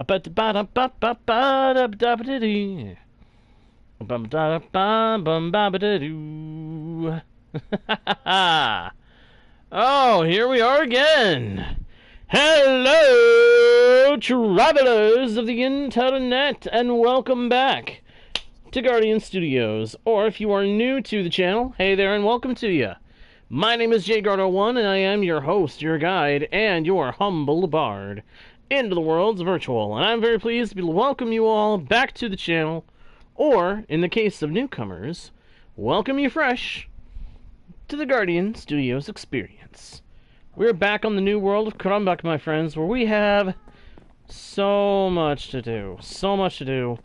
Oh, here we are again. Hello, travelers of the internet, and welcome back to Guardian Studios. Or if you are new to the channel, hey there and welcome to you. My name is JGuardo1, and I am your host, your guide, and your humble bard into the world's virtual. And I'm very pleased to welcome you all back to the channel, or, in the case of newcomers, welcome you fresh to the Guardian Studios experience. We're back on the new world of Crumbach, my friends, where we have so much to do. So much to do.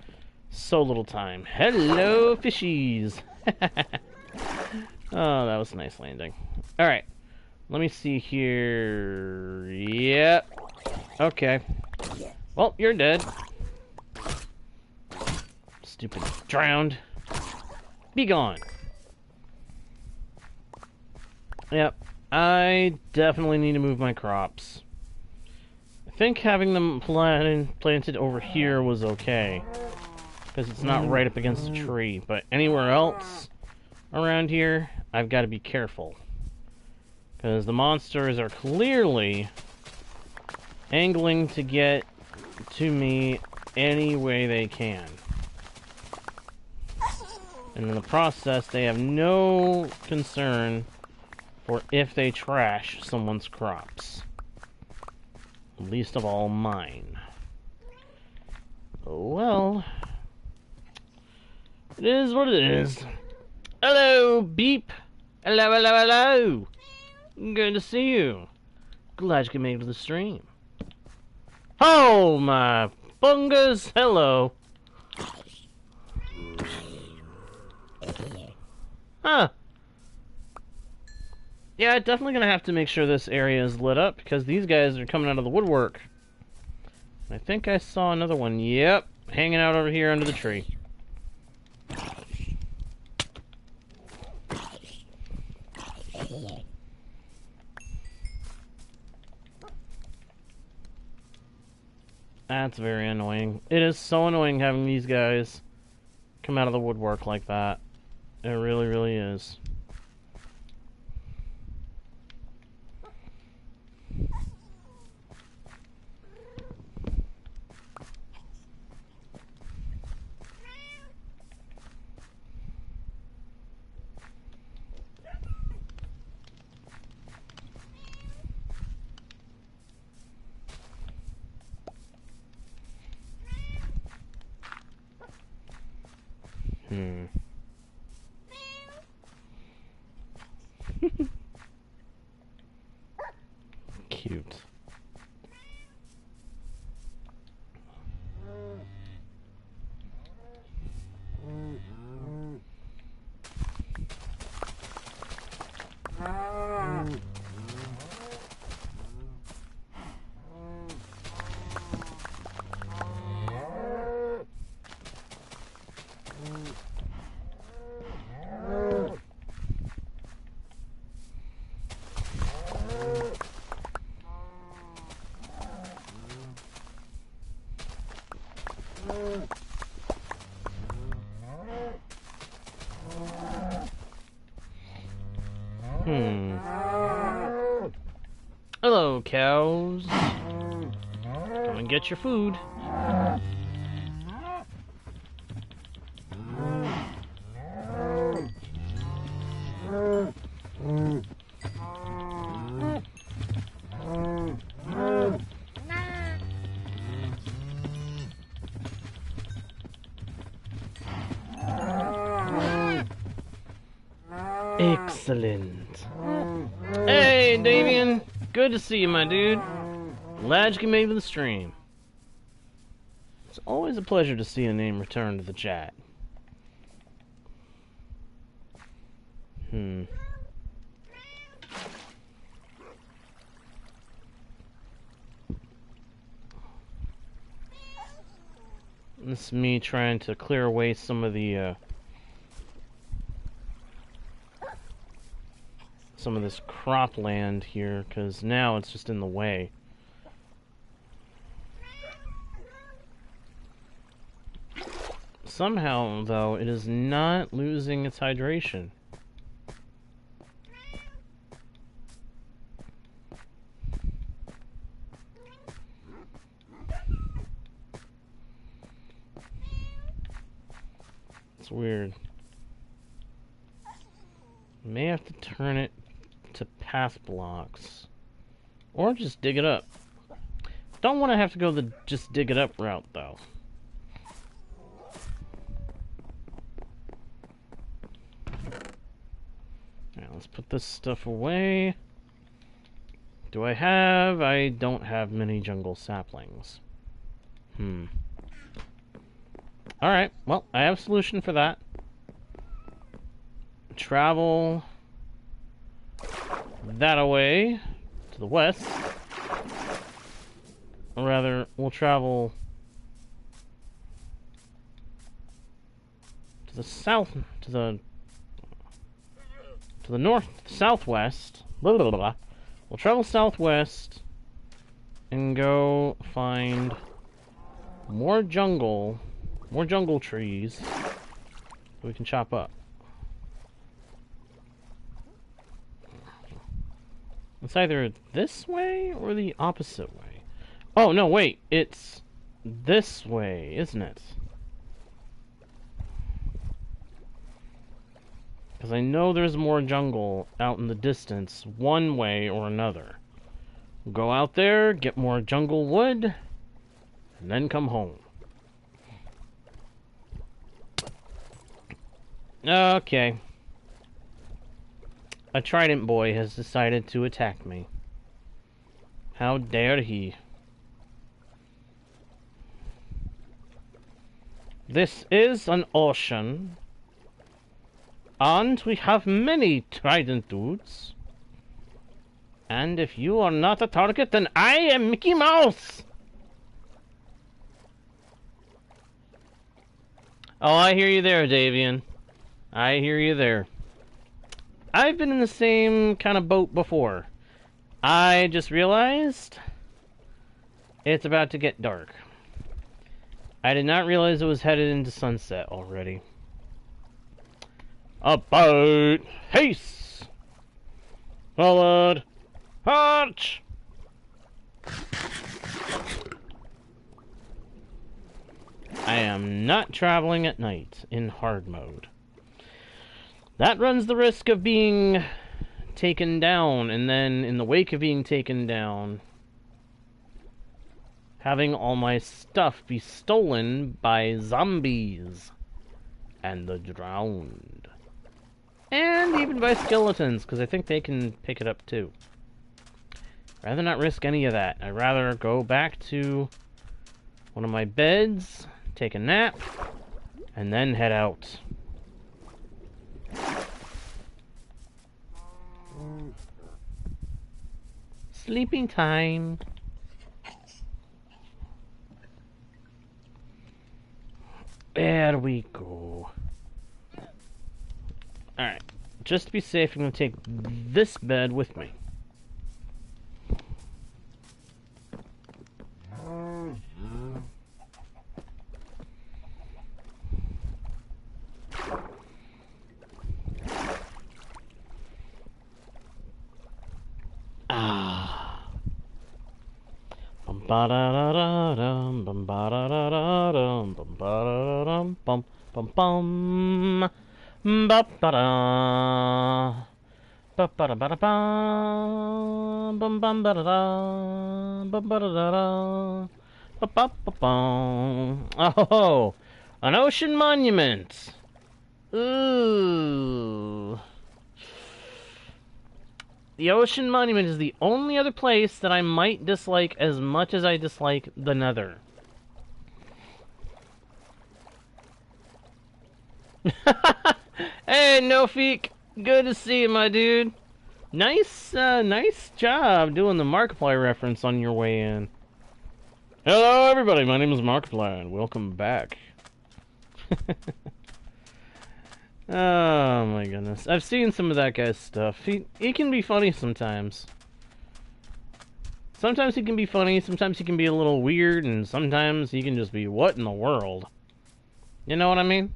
So little time. Hello, fishies. Oh, that was a nice landing. Alright. Let me see here. Yep. Okay. Well, you're dead. Stupid. Drowned. Be gone. Yep. I definitely need to move my crops. I think having them planted over here was okay, because it's not right up against a tree. But anywhere else around here, I've got to be careful, because the monsters are clearly angling to get to me any way they can. And in the process, they have no concern for if they trash someone's crops. Least of all mine. Well, it is what it is. Hello, Beep. Hello, hello, hello. Good to see you. Glad you can make it to the stream. Oh, my bungas. Hello. Huh. Yeah, definitely gonna have to make sure this area is lit up, because these guys are coming out of the woodwork. I think I saw another one. Yep, hanging out over here under the tree. That's very annoying. It is so annoying having these guys come out of the woodwork like that. It really, really is. Cute. Hello, cows. Come and get your food. Excellent. Hey, Davian. Good to see you, my dude. Glad you can make it to the stream. It's always a pleasure to see a name return to the chat. This is me trying to clear away some of the some of this cropland here, because now it's just in the way. Somehow, though, it is not losing its hydration. It's weird. May have to turn it to path blocks. Or just dig it up. Don't want to have to go the just dig it up route, though. Now, let's put this stuff away. Do I have? I don't have many jungle saplings. Alright, well, I have a solution for that. Travel that away to the west. Or rather, we'll travel to the south, to the north, southwest. Blah, blah, blah, blah. We'll travel southwest and go find more jungle trees we can chop up. It's either this way or the opposite way. Oh, no, wait. It's this way, isn't it? Because I know there's more jungle out in the distance, one way or another. We'll go out there, get more jungle wood, and then come home. Okay. A trident boy has decided to attack me. How dare he? This is an ocean, and we have many trident dudes. And if you are not a target, then I am Mickey Mouse! Oh, I hear you there, Davian. I hear you there. I've been in the same kind of boat before. I just realized it's about to get dark. I did not realize it was headed into sunset already. About haste! Forward! March! I am not traveling at night in hard mode. That runs the risk of being taken down, and then in the wake of being taken down, having all my stuff be stolen by zombies and the drowned. And even by skeletons, because I think they can pick it up too. Rather not risk any of that. I'd rather go back to one of my beds, take a nap, and then head out. Sleeping time. There we go. Alright. Just to be safe, I'm going to take this bed with me. Ba-da-da-da-dum, bum ba-da-da-da-dum, bum ba-da-da-dum, bum bum bum, ba-ba-da, ba-ba-da-ba-da-bum, bum bum ba-da-da, ba-ba-da-da-da, ba-ba-ba-bum. Oh, an ocean monument. Ooh. The Ocean Monument is the only other place that I might dislike as much as I dislike the Nether. Hey, Nofeek! Good to see you, my dude. Nice job doing the Markiplier reference on your way in. Hello, everybody. My name is Markiplier, and welcome back. Oh my goodness. I've seen some of that guy's stuff. He can be funny sometimes. Sometimes he can be funny, sometimes he can be a little weird, and sometimes he can just be, what in the world? You know what I mean?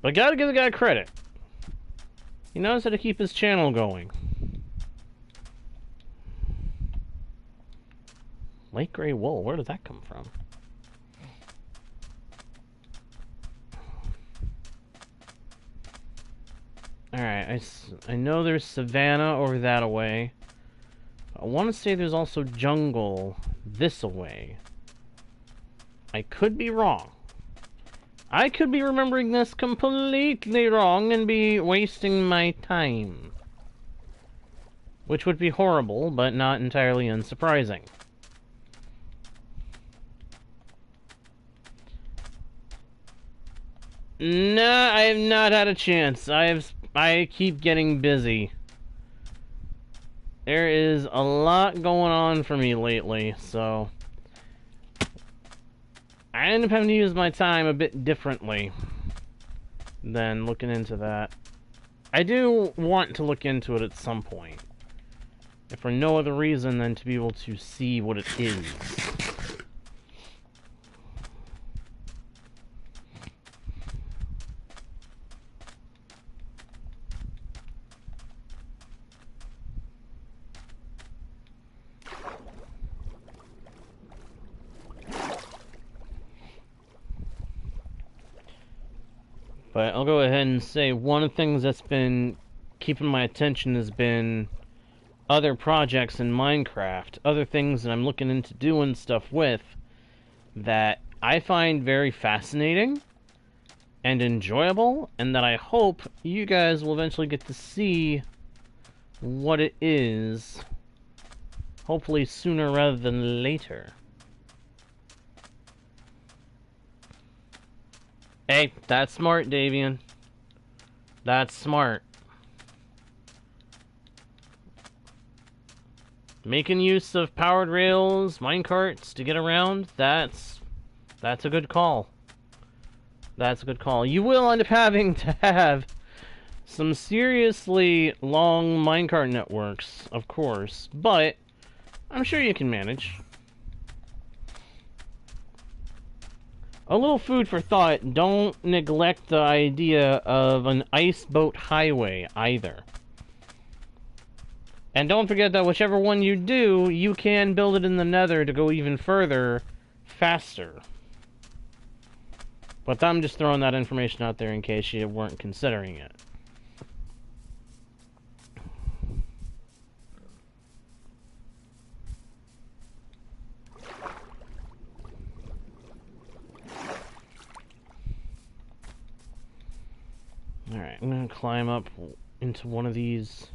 But I gotta give the guy credit. He knows how to keep his channel going. Light gray wool, where did that come from? Alright, I know there's savanna over that away. I want to say there's also jungle this away. I could be wrong. I could be remembering this completely wrong and be wasting my time. Which would be horrible, but not entirely unsurprising. Nah, I have not had a chance. I keep getting busy. There is a lot going on for me lately, so I end up having to use my time a bit differently than looking into that. I do want to look into it at some point, if for no other reason than to be able to see what it is. But I'll go ahead and say one of the things that's been keeping my attention has been other projects in Minecraft, other things that I'm looking into doing stuff with that I find very fascinating and enjoyable, and that I hope you guys will eventually get to see what it is, hopefully sooner rather than later. Hey, that's smart, Davian. That's smart. Making use of powered rails, minecarts to get around, that's a good call. That's a good call. You will end up having to have some seriously long minecart networks, of course, but I'm sure you can manage. A little food for thought, don't neglect the idea of an ice boat highway either. And don't forget that whichever one you do, you can build it in the nether to go even further, faster. But I'm just throwing that information out there in case you weren't considering it. Alright, I'm gonna climb up into one of these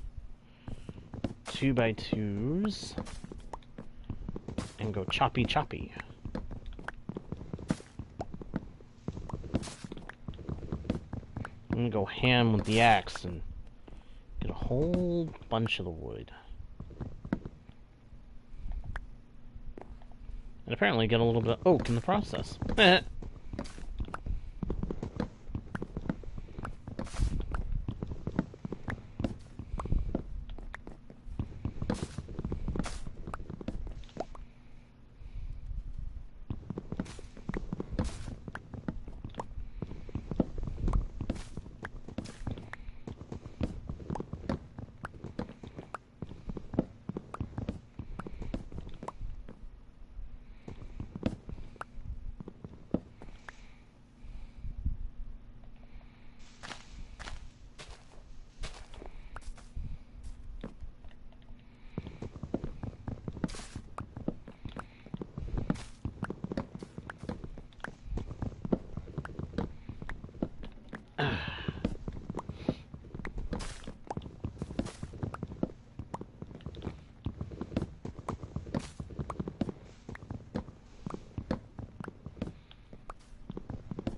2x2s and go choppy choppy. I'm gonna go ham with the axe and get a whole bunch of the wood. And apparently get a little bit of oak in the process.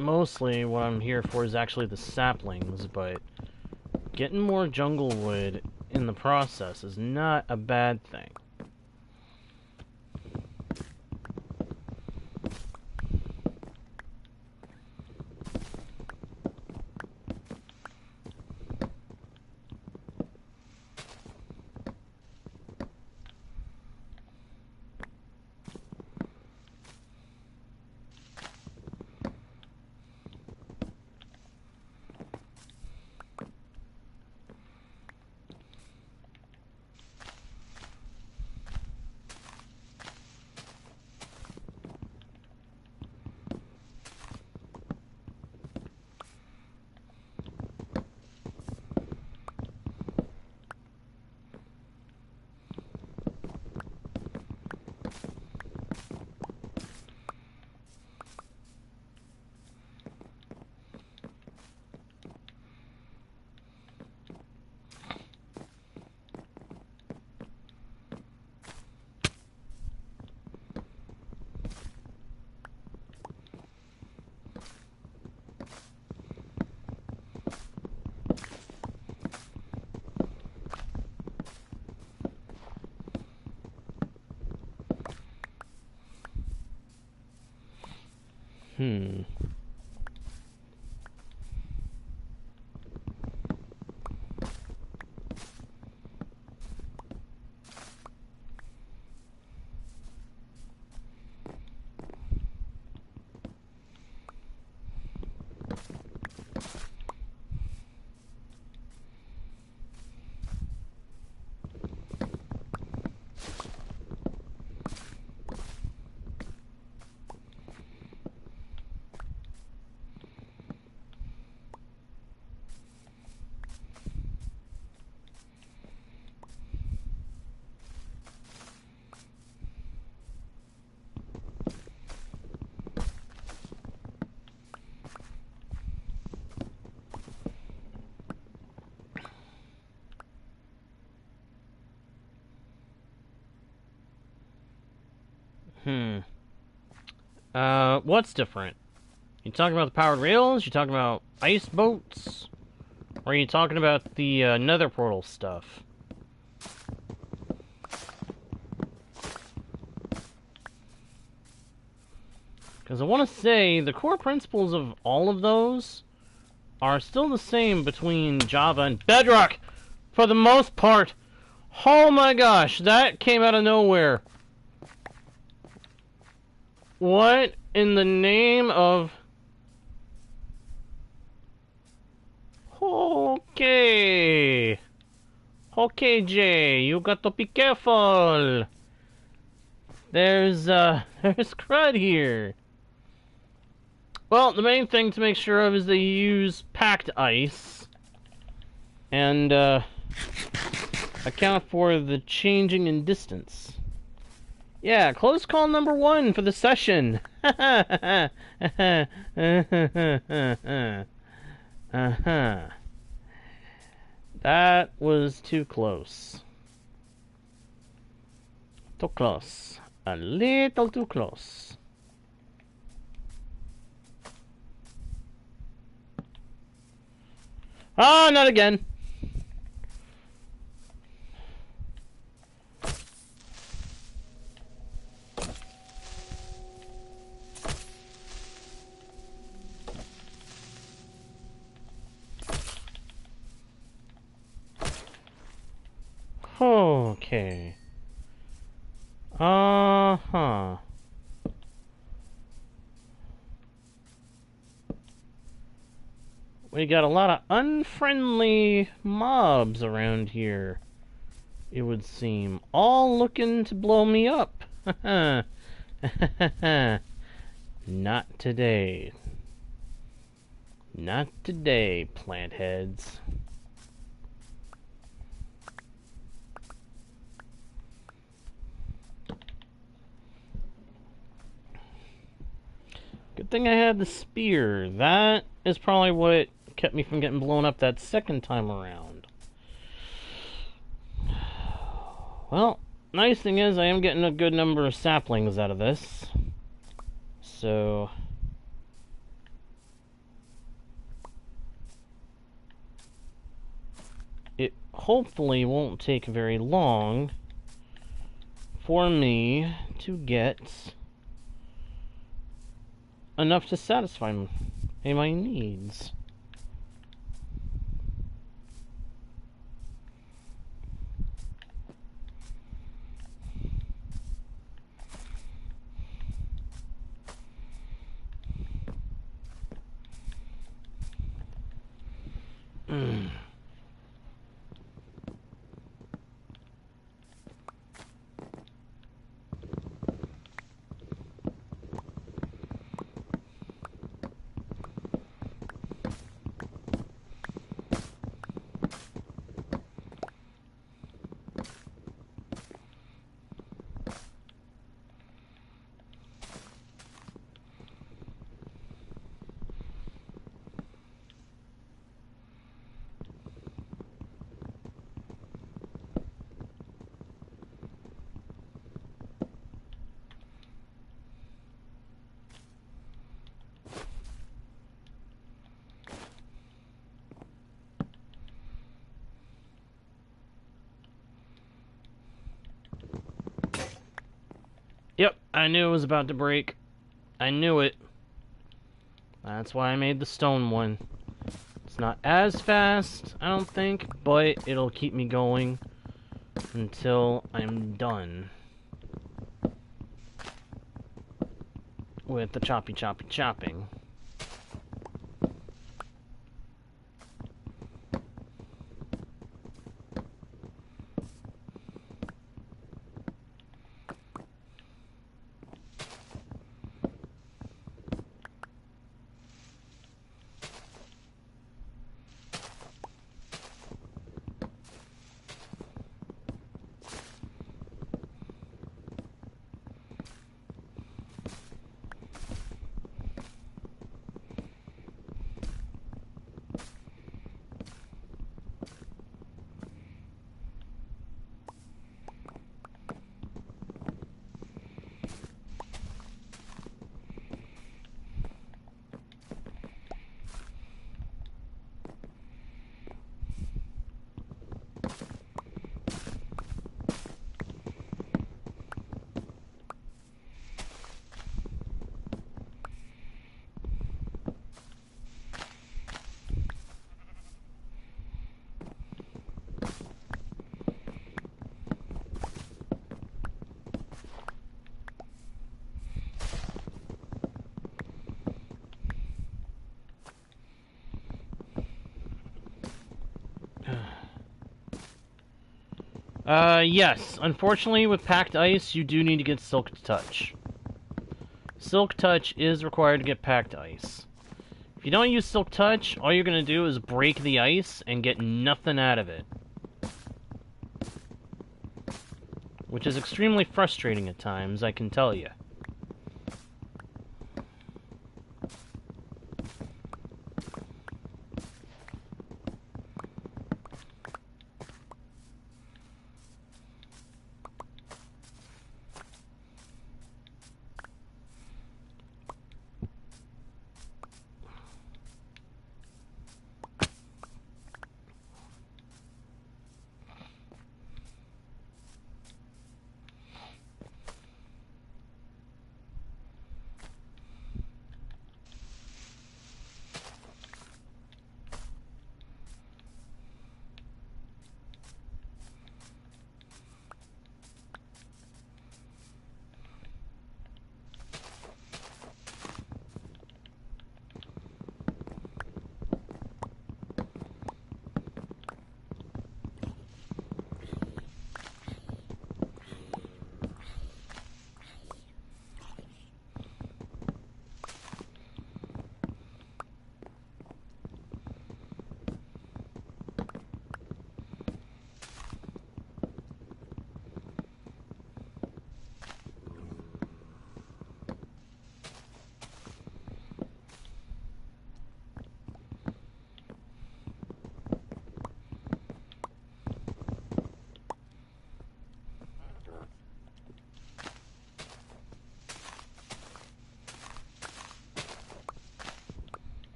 Mostly what I'm here for is actually the saplings, but getting more jungle wood in the process is not a bad thing. Hmm. Hmm. What's different? You talking about the powered rails? You talking about ice boats? Or are you talking about the nether portal stuff? Because I want to say the core principles of all of those are still the same between Java and Bedrock, for the most part. Oh my gosh, that came out of nowhere. What in the name of... Okay. Okay, Jay, you got to be careful. There's crud here. Well, the main thing to make sure of is they use packed ice. And, account for the changing in distance. Yeah, close call number 1 for the session. Uh-huh. That was too close. Too close. A little too close. Ah, not again. Okay. Uh-huh. We got a lot of unfriendly mobs around here, it would seem. All looking to blow me up. Not today. Not today, plant heads. Good thing I had the spear. That is probably what kept me from getting blown up that second time around. Well, nice thing is I am getting a good number of saplings out of this. So... it hopefully won't take very long for me to get enough to satisfy my needs. Yep, I knew it was about to break. I knew it. That's why I made the stone one. It's not as fast, I don't think, but it'll keep me going until I'm done with the chopping. Yes. Unfortunately, with packed ice, you do need to get Silk Touch. Silk Touch is required to get packed ice. If you don't use Silk Touch, all you're going to do is break the ice and get nothing out of it. Which is extremely frustrating at times, I can tell you.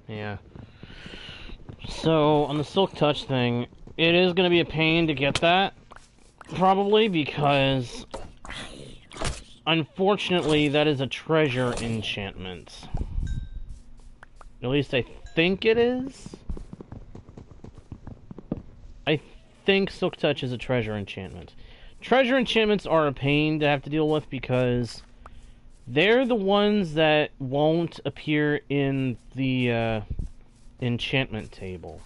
Yeah. So, on the Silk Touch thing, it is going to be a pain to get that, probably, because, unfortunately, that is a treasure enchantment. At least I think it is. I think Silk Touch is a treasure enchantment. Treasure enchantments are a pain to have to deal with because they're the ones that won't appear in the enchantment table.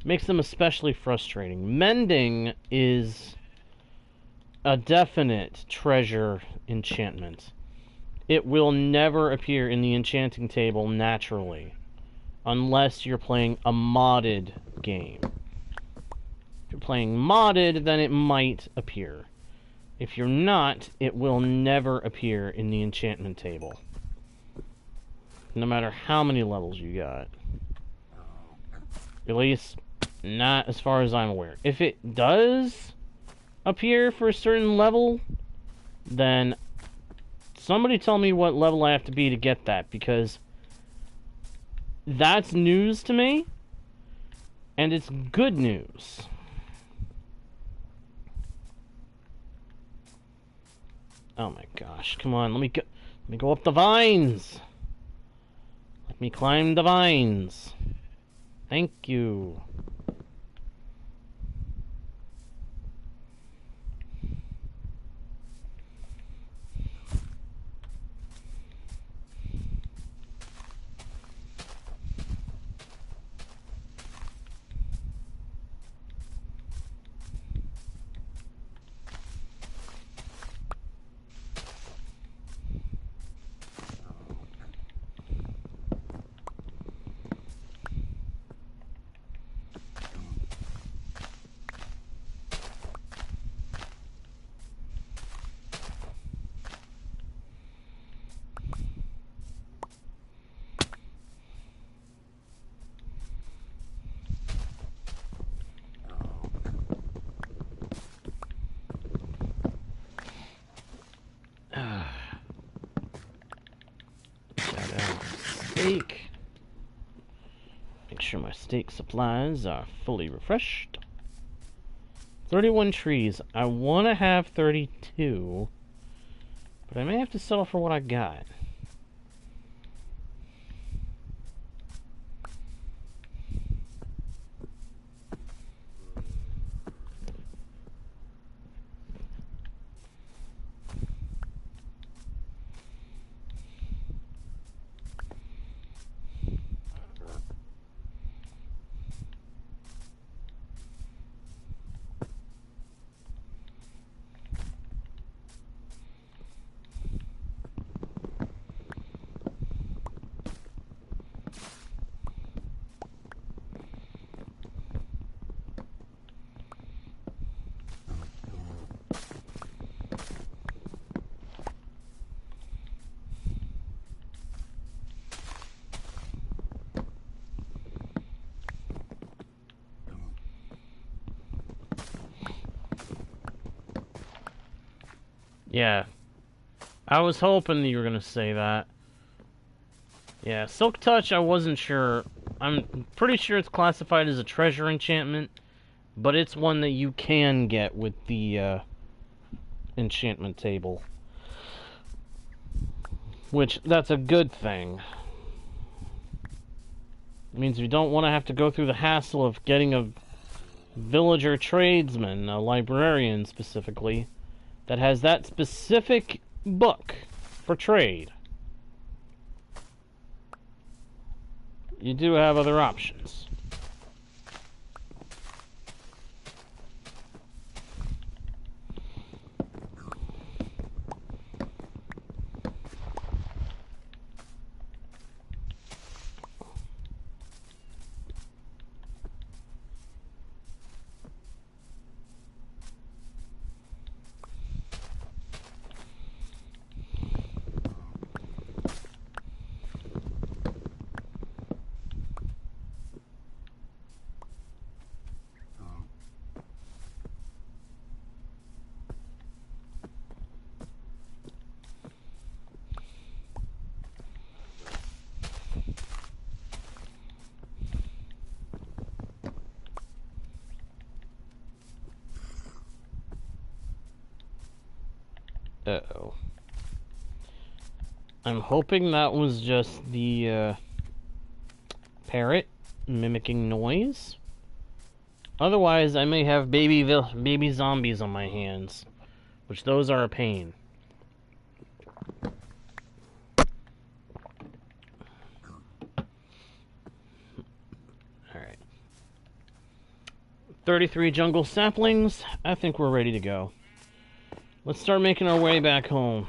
Makes them especially frustrating. Mending is a definite treasure enchantment. It will never appear in the enchanting table naturally, unless you're playing a modded game. If you're playing modded, then it might appear. If you're not, it will never appear in the enchantment table. No matter how many levels you got. At least, not as far as I'm aware. If it does appear for a certain level, then Somebody tell me what level I have to be to get that, because that's news to me, and it's good news. Oh my gosh, come on, let me go up the vines. Let me climb the vines. Thank you. Steak. Make sure my steak supplies are fully refreshed. 31 trees. I want to have 32, but I may have to settle for what I got. Yeah, I was hoping you were going to say that. Yeah, Silk Touch, I wasn't sure. I'm pretty sure it's classified as a treasure enchantment, but it's one that you can get with the enchantment table. Which, that's a good thing. It means you don't want to have to go through the hassle of getting a villager tradesman, a librarian specifically, that has that specific book for trade. You do have other options. Uh-oh. I'm hoping that was just the parrot mimicking noise. Otherwise, I may have baby zombies on my hands, which those are a pain. Alright. 33 jungle saplings. I think we're ready to go. Let's start making our way back home.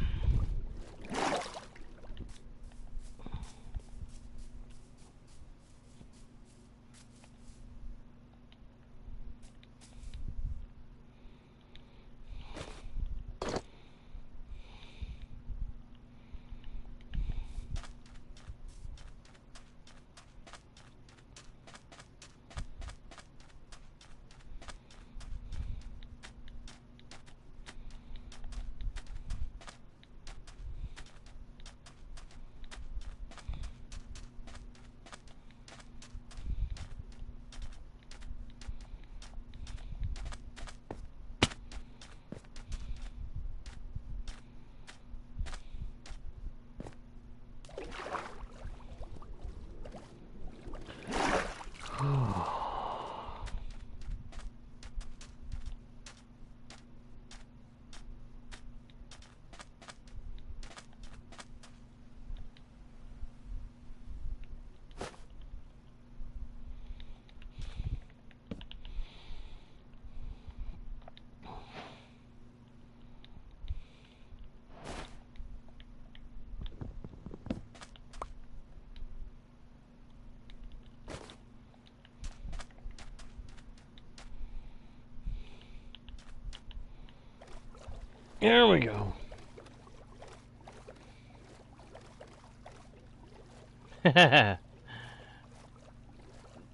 There we go.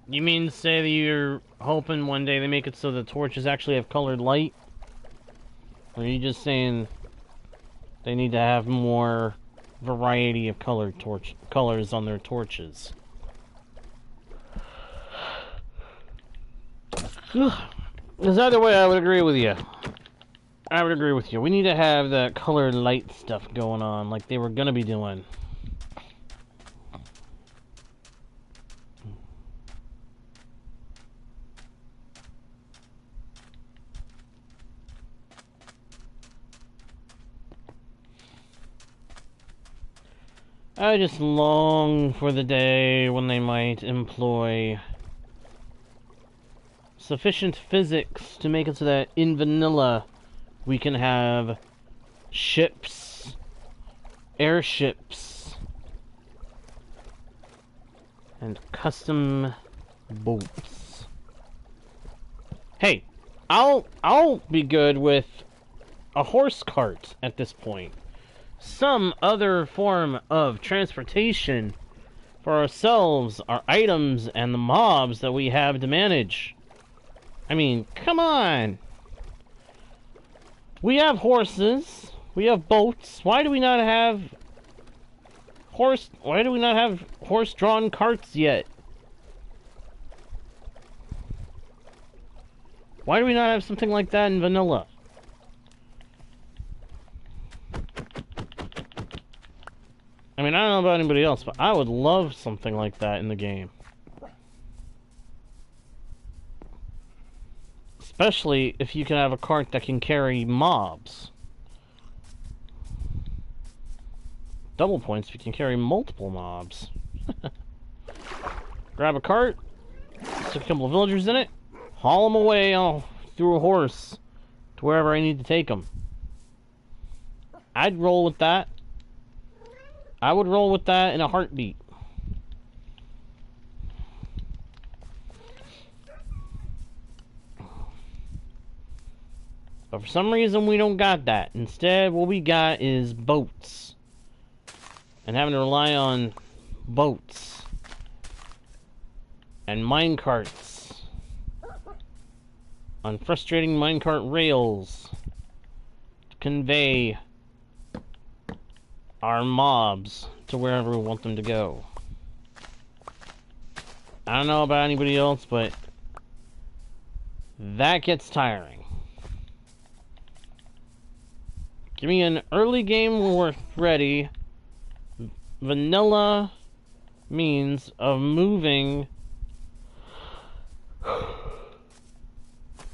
You mean to say that you're hoping one day they make it so the torches actually have colored light? Or are you just saying they need to have more variety of colors on their torches? Because either way, I would agree with you. I would agree with you. We need to have that colored light stuff going on like they were going to be doing. I just long for the day when they might employ sufficient physics to make it so that in vanilla we can have ships, airships, and custom boats. Hey, I'll be good with a horse cart at this point. Some other form of transportation for ourselves, our items, and the mobs that we have to manage. I mean, come on! We have horses, we have boats. Why do we not have horse-drawn carts yet? Why do we not have something like that in vanilla? I mean, I don't know about anybody else, but I would love something like that in the game. Especially if you can have a cart that can carry mobs. Double points if you can carry multiple mobs. Grab a cart, stick a couple of villagers in it, haul them away through a horse to wherever I need to take them. I'd roll with that. I would roll with that in a heartbeat. But for some reason we don't got that. Instead, what we got is boats. And having to rely on boats. And minecarts. On frustrating minecart rails. To convey our mobs to wherever we want them to go. I don't know about anybody else, but that gets tiring. Give me an early game when we're ready. Vanilla means of moving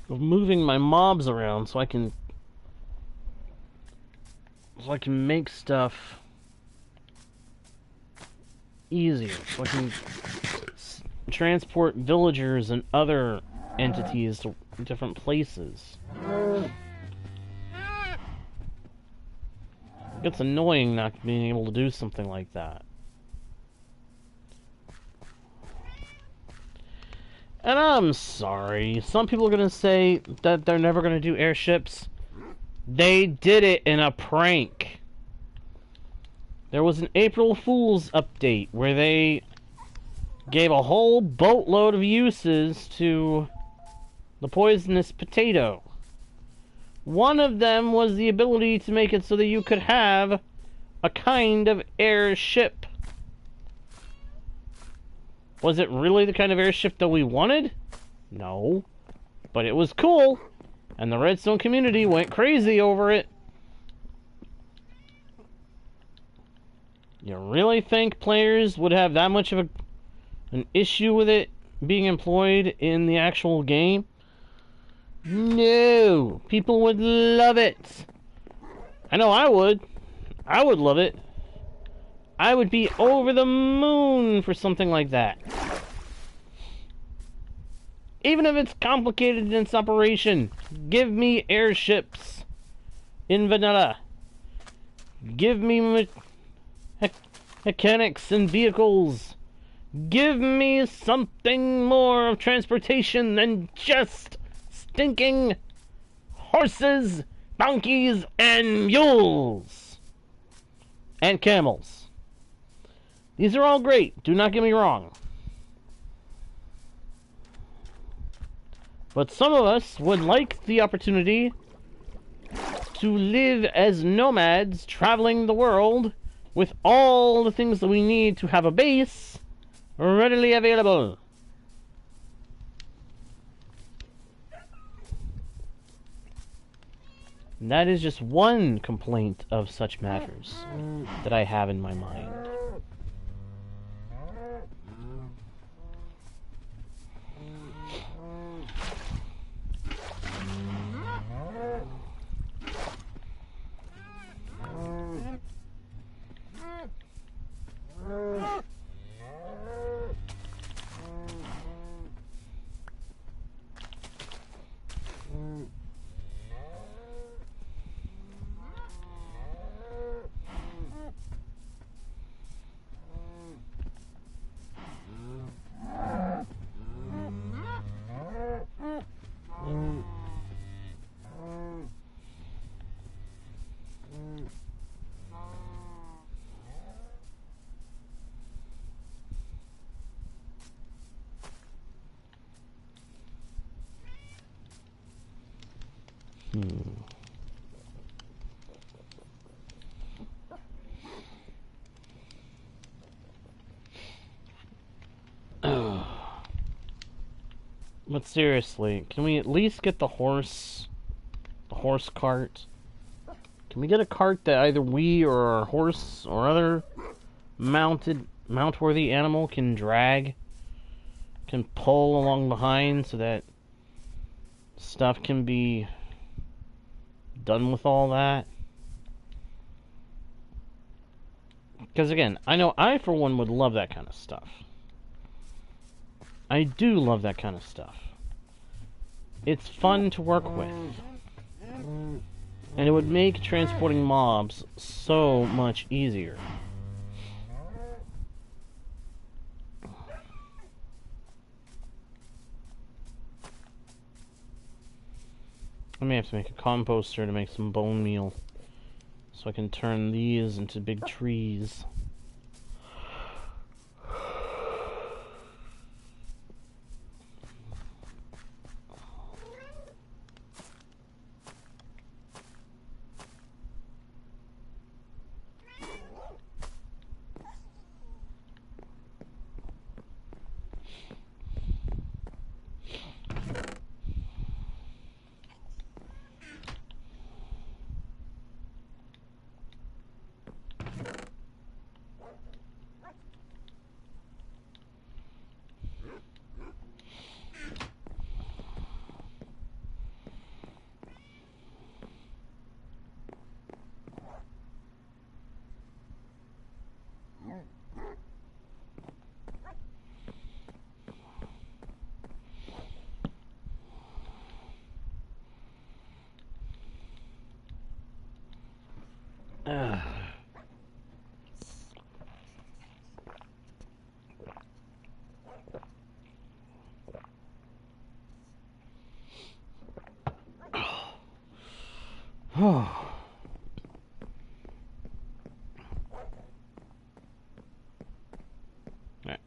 my mobs around so I can make stuff easier, so I can transport villagers and other entities to different places. It gets annoying not being able to do something like that. And I'm sorry, some people are gonna say that they're never gonna do airships. They did it in a prank. There was an April Fool's update where they gave a whole boatload of uses to the poisonous potato. One of them was the ability to make it so that you could have a kind of airship. Was it really the kind of airship that we wanted? No. But it was cool. And the Redstone community went crazy over it. You really think players would have that much of an issue with it being employed in the actual game? No! People would love it! I know I would. I would love it. I would be over the moon for something like that. Even if it's complicated in its operation, give me airships in vanilla. Give me mechanics and vehicles. Give me something more of transportation than just stinking horses donkeys and mules and camels. These are all great, do not get me wrong. But some of us would like the opportunity to live as nomads traveling the world with all the things that we need to have a base readily available. And that is just one complaint of such matters that I have in my mind. But seriously, can we at least get the horse cart? Can we get a cart that either we or our horse or other mount-worthy animal can drag, can pull along behind, so that stuff can be done with all that? Because again, I know I for one would love that kind of stuff. I do love that kind of stuff. It's fun to work with. And it would make transporting mobs so much easier. I may have to make a composter to make some bone meal, so I can turn these into big trees.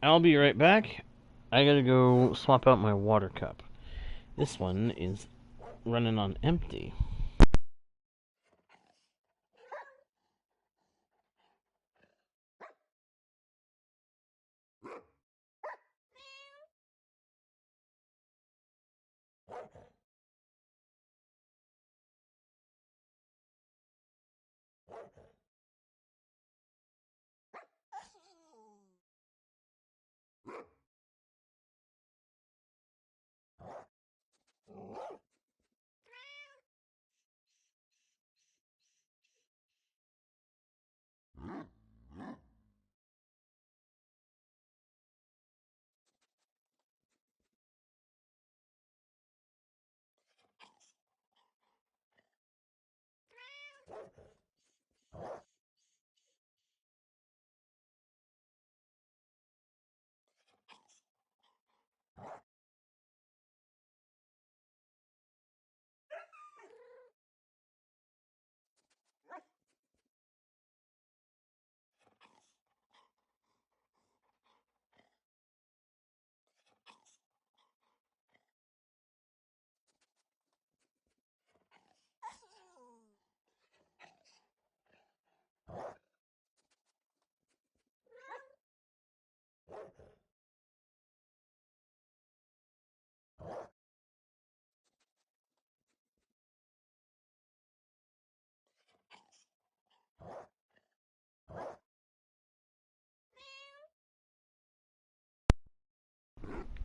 I'll be right back. I gotta go swap out my water cup. This one is running on empty.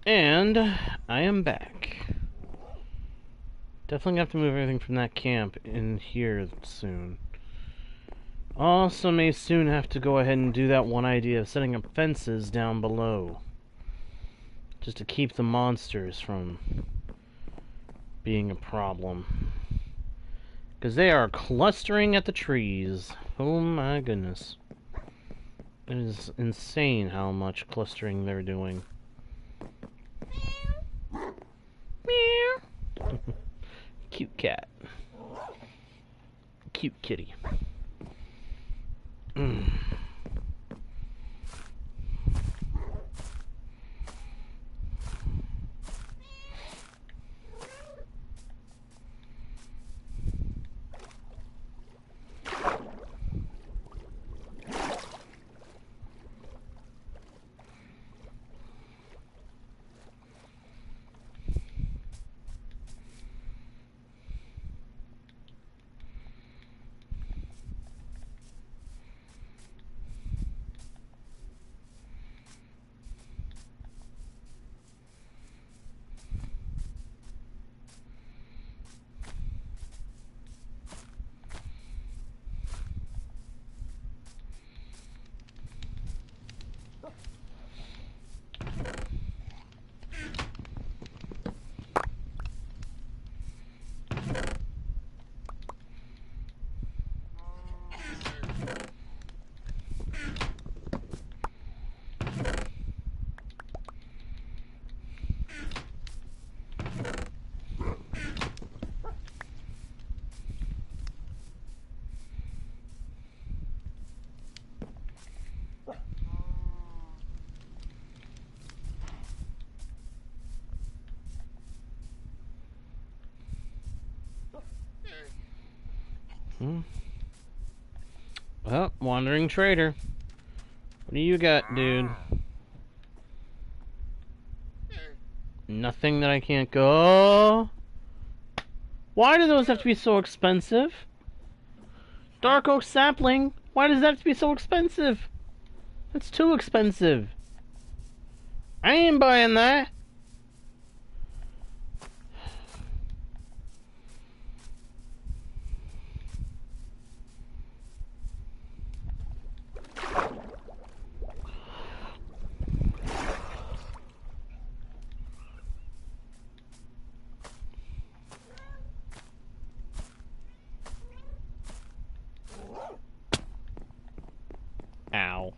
And I am back. Definitely have to move everything from that camp in here soon. Also may soon have to go ahead and do that one idea of setting up fences down below. Just to keep the monsters from being a problem. Because they are clustering at the trees. Oh my goodness. It is insane how much clustering they're doing. Meow. Cute cat. Cute kitty. Well, wandering trader. What do you got, dude? Nothing that I can't go. Why do those have to be so expensive? Dark oak sapling. Why does that have to be so expensive? That's too expensive. I ain't buying that. Ow.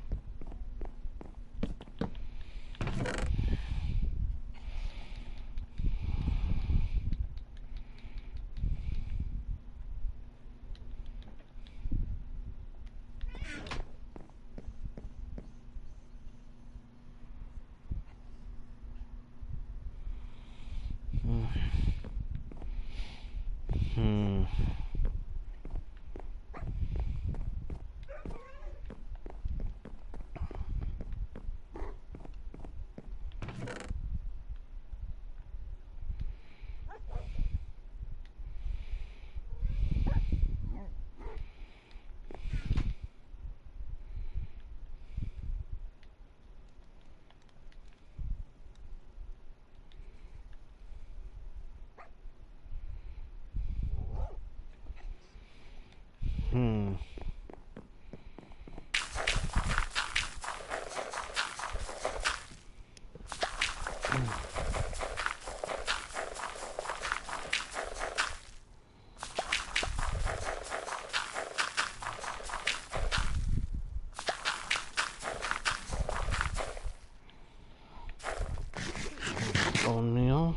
Bone meal.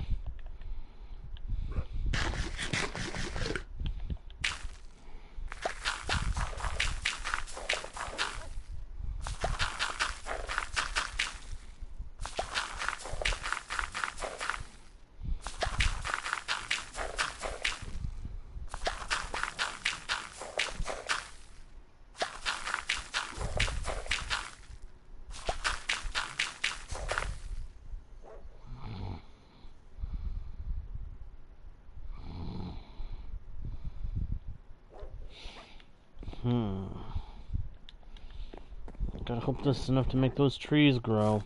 Gotta hope this is enough to make those trees grow.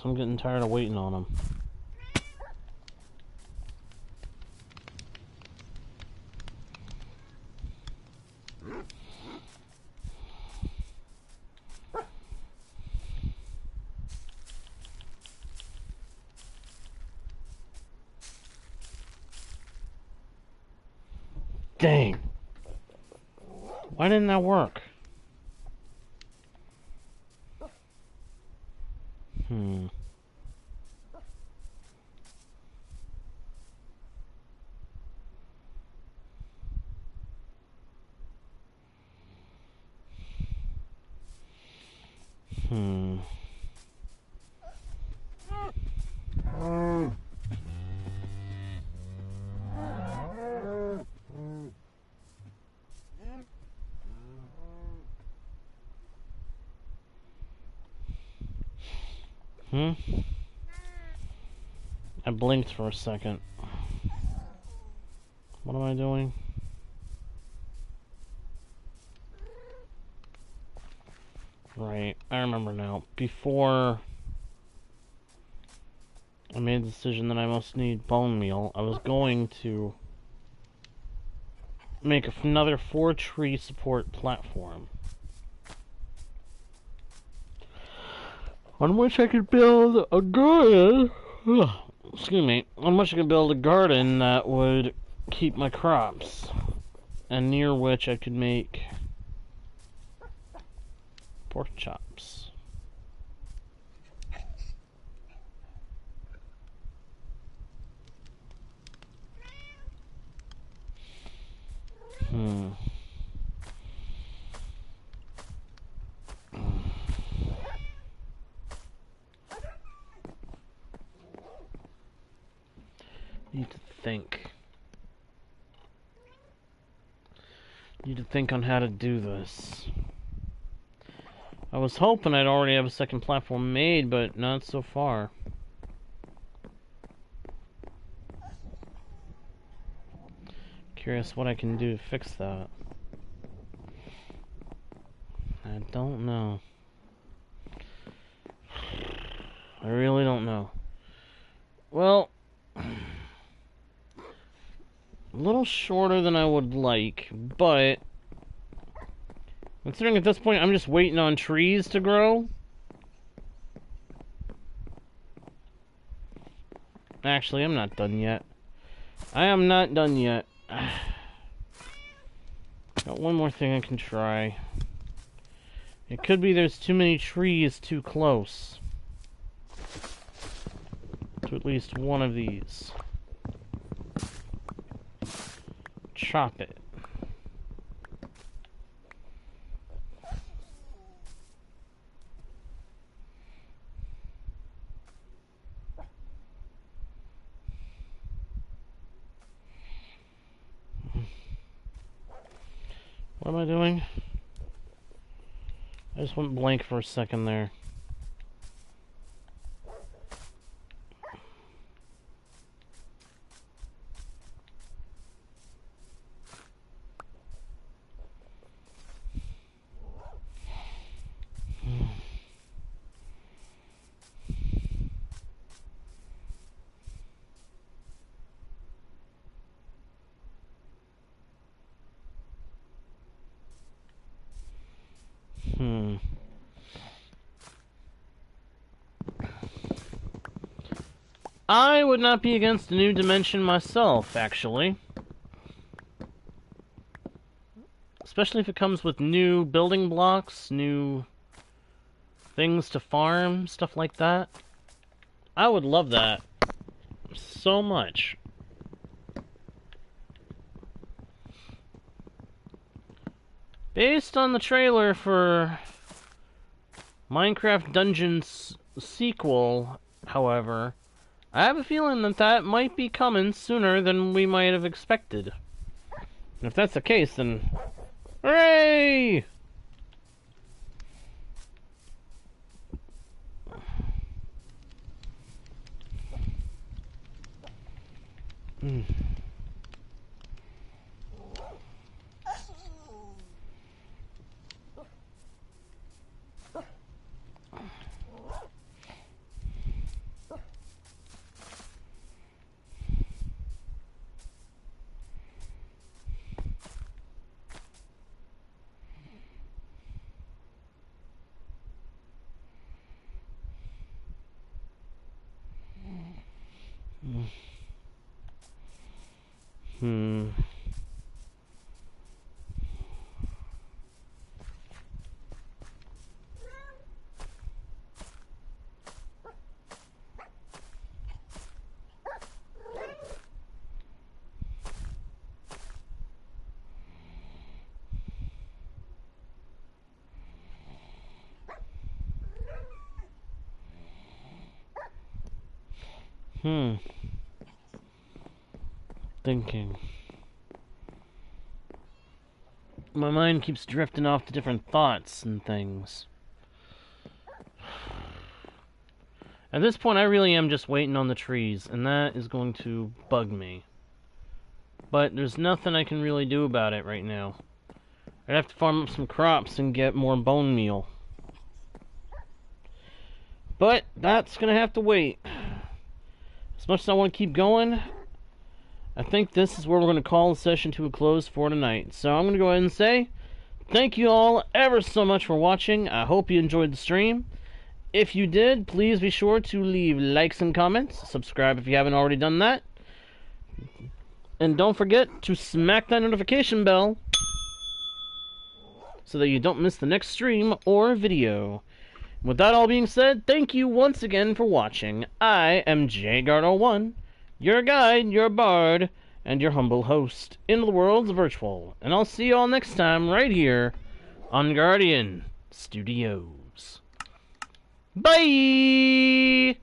I'm getting tired of waiting on them. Dang. Why didn't that work? Hmm. Hmm. Hmm? I blinked for a second. What am I doing? Right, I remember now. Before I made the decision that I must need bone meal, I was going to make another 4-tree support platform on which I could build a garden. Excuse me. On which I could build a garden that would keep my crops, and near which I could make pork chops. Need to think. Need to think on how to do this. I was hoping I'd already have a second platform made, but not so far. Curious what I can do to fix that. I don't know. I really don't know. Well, a little shorter than I would like, but considering at this point I'm just waiting on trees to grow. Actually, I'm not done yet. I am not done yet. Got one more thing I can try. It could be there's too many trees too close to at least one of these. Chop it. What am I doing? I just went blank for a second there. I would not be against a new dimension myself, actually. Especially if it comes with new building blocks, new things to farm, stuff like that. I would love that so much. Based on the trailer for Minecraft Dungeons sequel, however, I have a feeling that that might be coming sooner than we might have expected. And if that's the case, then hooray! Hmm. Thinking. My mind keeps drifting off to different thoughts and things. At this point, I really am just waiting on the trees, and that is going to bug me. But there's nothing I can really do about it right now. I'd have to farm up some crops and get more bone meal. But that's going to have to wait. As much as I want to keep going, I think this is where we're going to call the session to a close for tonight. So I'm going to go ahead and say, thank you all ever so much for watching. I hope you enjoyed the stream. If you did, please be sure to leave likes and comments. Subscribe if you haven't already done that. And don't forget to smack that notification bell so that you don't miss the next stream or video. With that all being said, thank you once again for watching. I am JGuard01, your guide, your bard, and your humble host into the worlds of virtual. And I'll see you all next time right here on Guardian Studios. Bye!